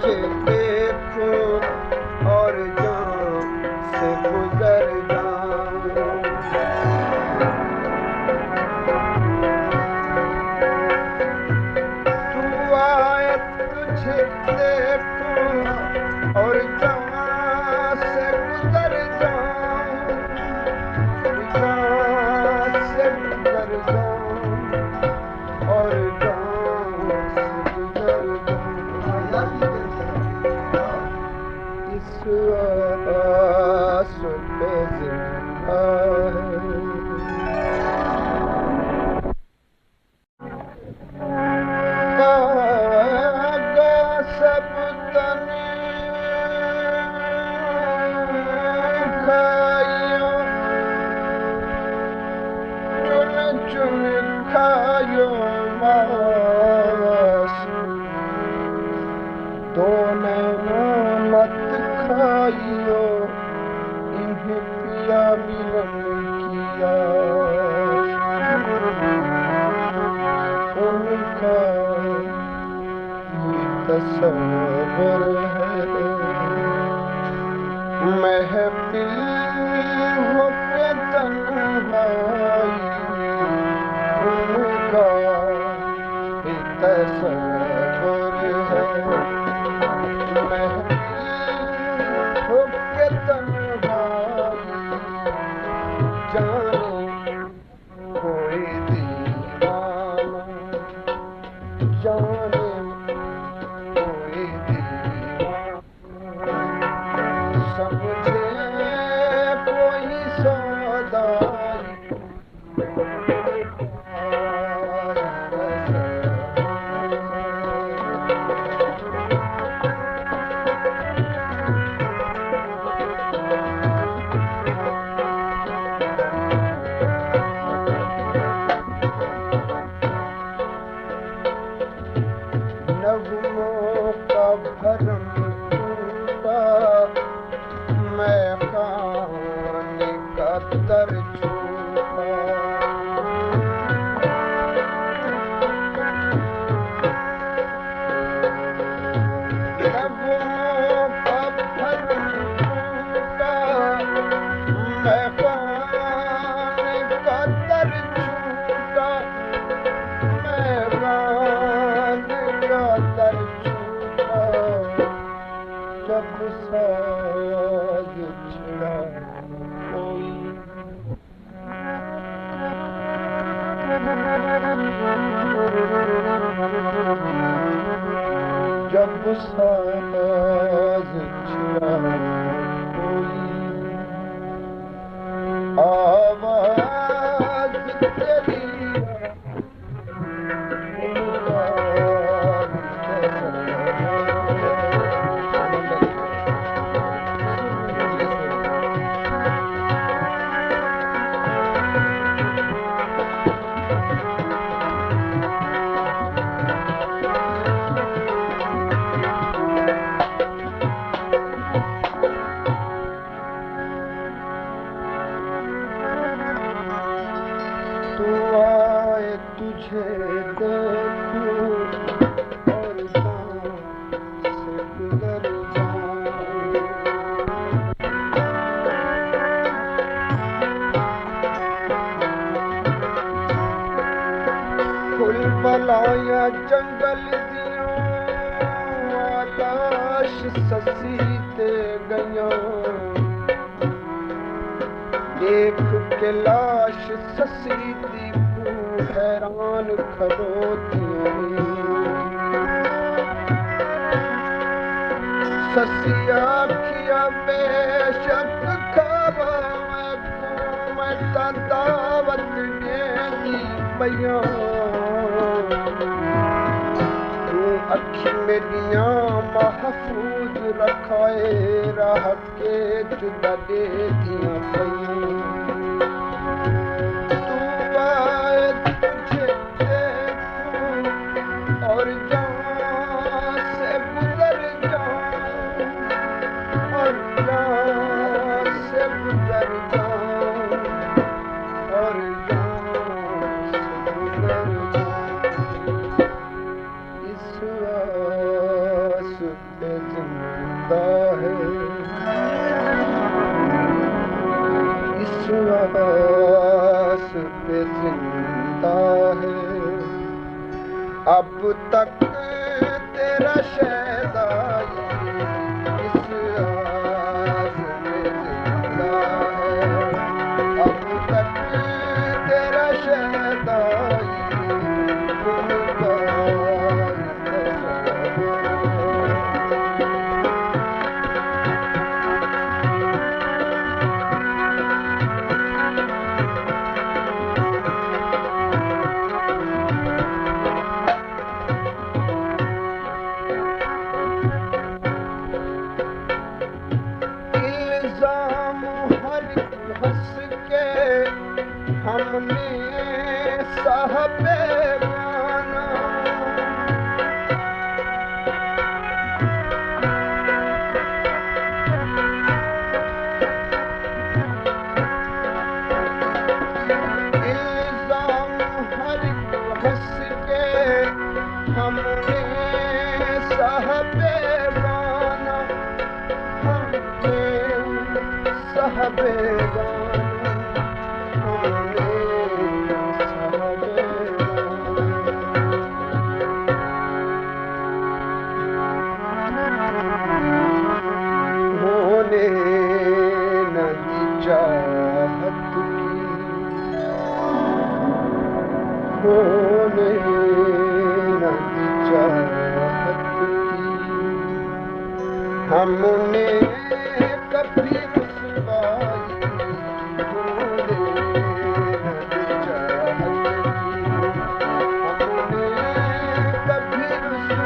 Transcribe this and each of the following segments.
تجھے دیکھوں اور جان سے گزر جاؤں. تو آئے تجھے دیکھوں اور جان سے گزر جاؤں, جان سے گزر جاؤں اور جان سے گزر جاؤں. اس آس پہ زندہ ہے کاغذ سب تن کھائیو, چن چن کھائیو ماس, تو نینا مت کھائیو انہیں پیا ملن کی آس. ان کا یہ تصور ہے محفل ہو کے تنہائی, ان کا یہ تصور ہے محفل ہو کے تنہائی. جانے کوئی دیوانہ, جانے کوئی دیوانہ, سمجھے کوئی سودائی. نغموں کا بھرم ٹوٹا, میں خانے کا در چھوٹا. نغموں کا بھرم ٹوٹا, میں خانے کا در چھوٹا, میں خانے کا در چھوٹا. جب ساز چھڑا کوئی جب ساز چھڑا کوئی آواز تیری تجھے دیکھوں اور جان سے گزر جاؤں. پھول بلایا جنگل دیوں لاش سسی تے گیاں, دیکھ کے لاش سسی دی حیران کھڑوتیاں. سسی آکھیا بے شک کھاوا میں کو, میں تا دعوت دیندی پیاں. تو اکھی میریاں محفوظ رکھائے راہ کے جدا دے دیاں پیاں. اور جان سے گزر جاؤں, اور جان سے گزر جاؤں, اور جان سے گزر جاؤں. اس آس پہ زندہ ہے، اس آس پہ زندہ ہے، اب تک تیرا شیدائی اس آس پہ زندہ ہے، اب تک تیرا شیدائی ہم نے صاحب گانا الزام ہر ہنس کے ہم نے صاحب گانا، ہم نے صاحب گانا چاہت کی، ہونے نہ دی چاہت کی، ہم نے کبھی رسوائی، ہونے نہ دی چاہت کی، ہم نے کبھی رسوائی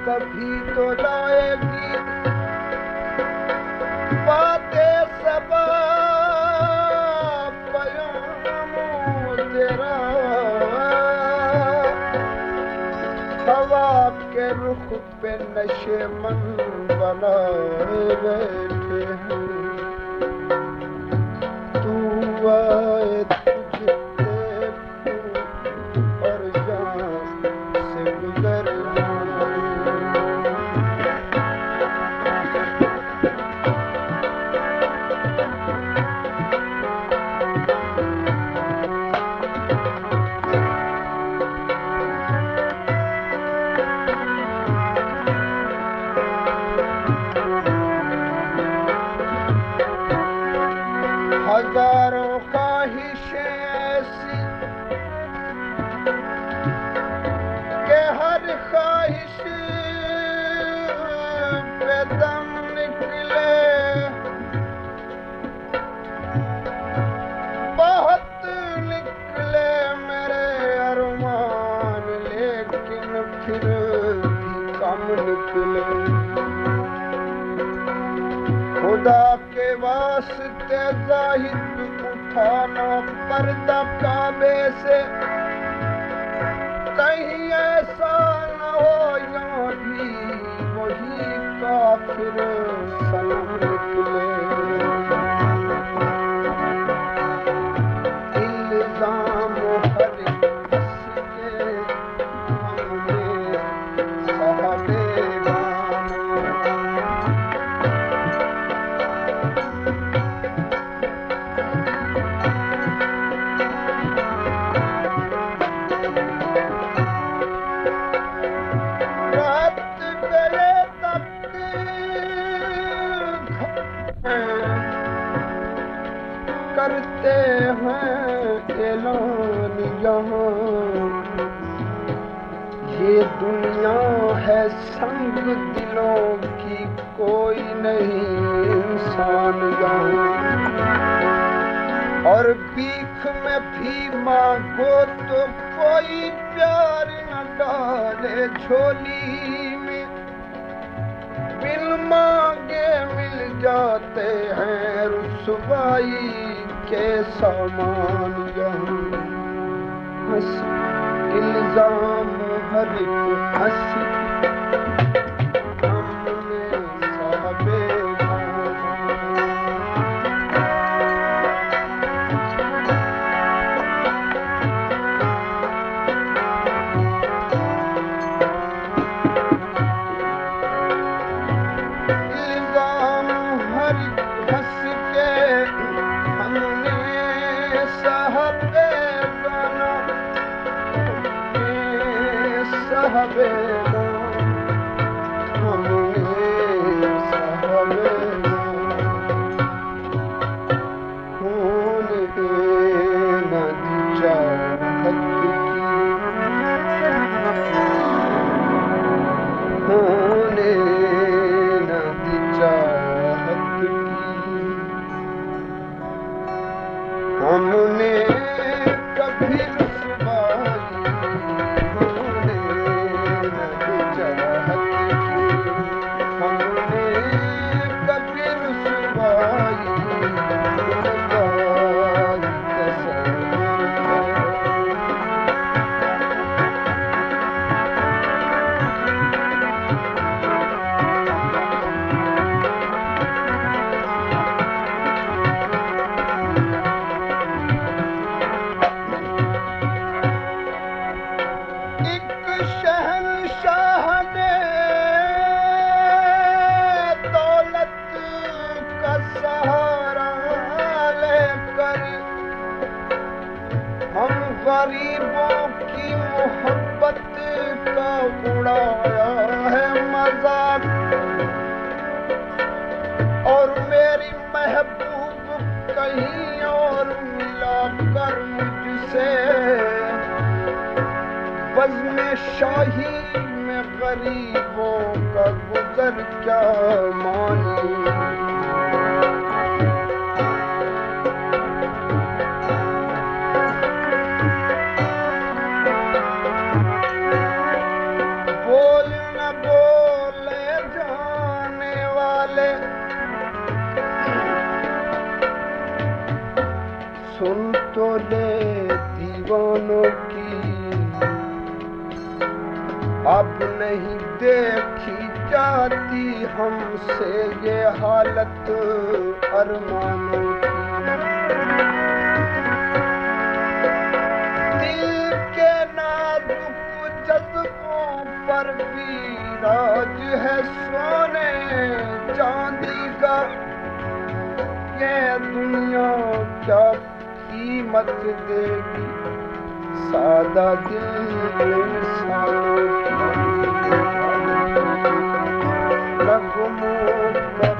کبھی تو لائے گی باتیں صبا پیام تیرا، ہوا کے رخ پہ نشے من بنائے بیٹھے ہیں، تو آئے تجھ دیکھوں اور جان سے گزر ہزاروں خواہشیں ایسی کہ ہر خواہش پہ دم نکلے، بہت نکلے میرے ارمان لیکن پھر بھی کم نکلے، خدا کے واسطے زاہد اٹھانا پردہ کعبے سے، کہیں ایسا نہ ہو یہاں بھی وہی کافر صنم نکلے، الزام ہر ہنس کے ہم نے صاحب کرتے ہیں اعلان یہاں، یہ دنیا ہے سنگ دلوں کی، کوئی نہیں انسان یہاں، اور بھیک میں بھی مانگو تو کوئی پیار نہ ڈالے جھولی میں، بن مانگے مل جاتے ہیں رسوائی کے سامان یہاں الزام ہر ایک ہنسی غریبوں کی محبت کا اڑایا ہے مذاق اور میری محبوب کہیں اور ملا کر مجھ سے بزم شاہی میں غریبوں کا گزر کیا مانی سن تو لے دیوانوں کی اب نہیں دیکھی جاتی ہم سے یہ حالت ارمانوں کی دل کے نازک جذبوں پر بھی راج ہے سونے چاندی کا یہ دنیا کیا قیمت دے گی سادہ دل انسانوں کی رگموں کا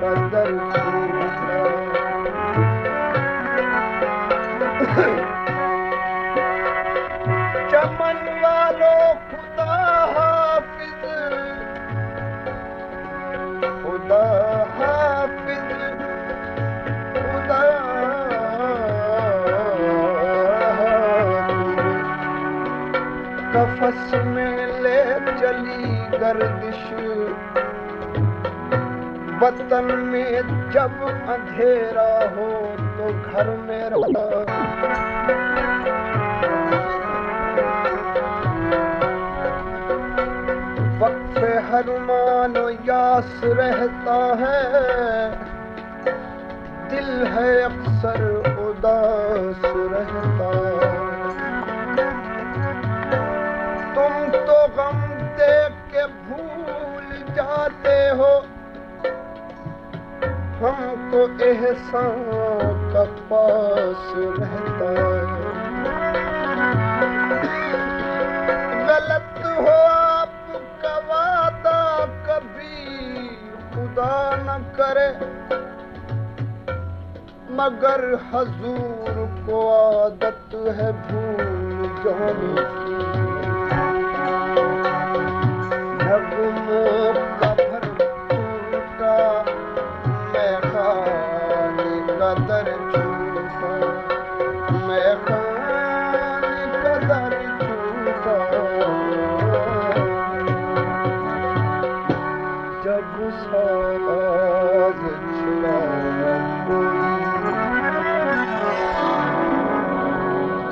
قدر چمن والوں خدا حافظ خدا قفس میں لے چلی گردش وطن میں جب اندھیرا ہو تو گھر میں رہا وقف حرمان و یاس رہتا ہے دل ہے اکثر اداس رہتا تم تو غم دیکھ کے بھول جاتے ہو ہم کو احسان کا پاس رہتا ہے غلط ہو آپ کا وعدہ کبھی خدا نہ کرے مگر حضور کو عادت ہے بھول جانے کی نغموں کا بھر ٹوٹا میں خانے کا در چھوٹا میں خانے کا در چھوٹا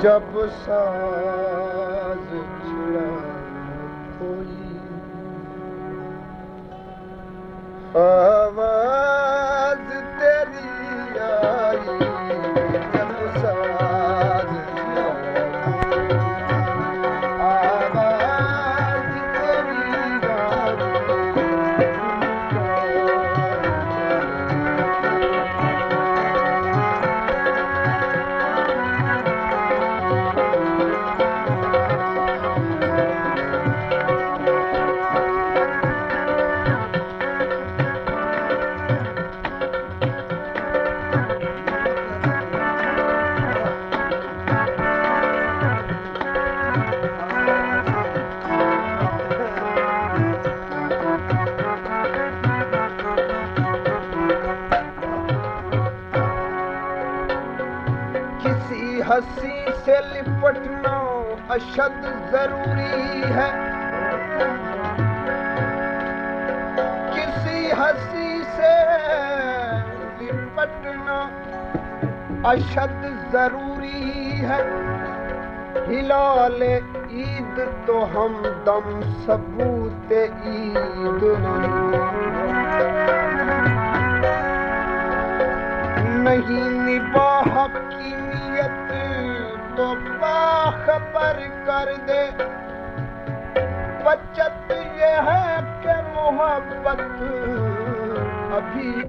جب ساز چھڑا کوئی آواز تیری آئی جب ساز چھڑا آواز تیری ہنسی سے لپٹنا اشد ضروری ہے کسی ہنسی سے لپٹنا اشد ضروری ہے ہلال عید تو ہم دم ثبوت عید نہیں نباہ کی نیت تو باخبر کر دے بچت یہ ہے کہ محبت ابھی